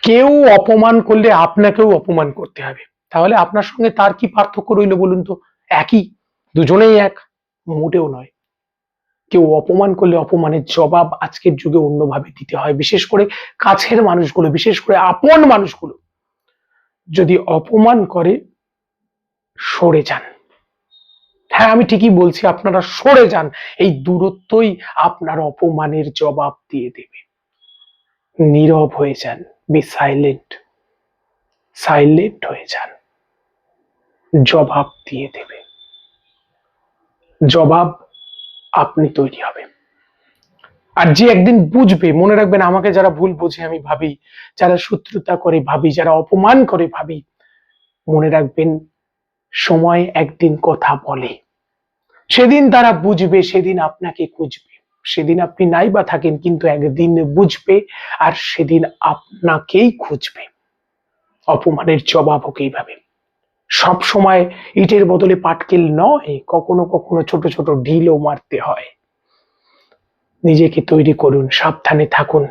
কেউ অপমান করলে আপনাকেও অপমান করতে হবে। তাহলে আপনার সঙ্গে তার কি পার্থক্য রইল বলুন তো? একই, দুজনেই এক। মোটেও নয়। কেউ অপমান করলে অপমানের জবাব আজকের যুগে অন্যভাবে দিতে হয়। বিশেষ করে কাছের মানুষগুলো, বিশেষ করে আপন মানুষগুলো যদি অপমান করে, সরে যান। হ্যাঁ, আমি ঠিকই বলছি, আপনারা সরে যান। এই দূরত্বই আপনার অপমানের জবাব দিয়ে দেবে। নীরব হয়ে যান। Be silent. সাইলেন্ট হয়ে যান। জবাব দিয়ে দেবে। জবাব আপনি তৈরি হবেন। আর যে একদিন বুঝবে, মনে রাখবেন, আমাকে যারা ভুল বোঝে আমি ভাবি, যারা শত্রুতা করে ভাবি, যারা অপমান করে ভাবি, মনে রাখবেন সময় একদিন কথা বলে। সেদিন তারা বুঝবে, সেদিন আপনাকে খুঁজবে। সেদিন আপনি নাই বা থাকেন, কিন্তু একদিন বুঝবে আর সেদিন আপনাকেই খুঁজবে। অপমানের জবাব হোক এইভাবে। সব সময় ইটের বদলে পাটকেল নয়, কখনো কখনো ছোট ছোট ঢিলও মারতে হয়। নিজেকে তৈরি করুন, সাবধানে থাকুন।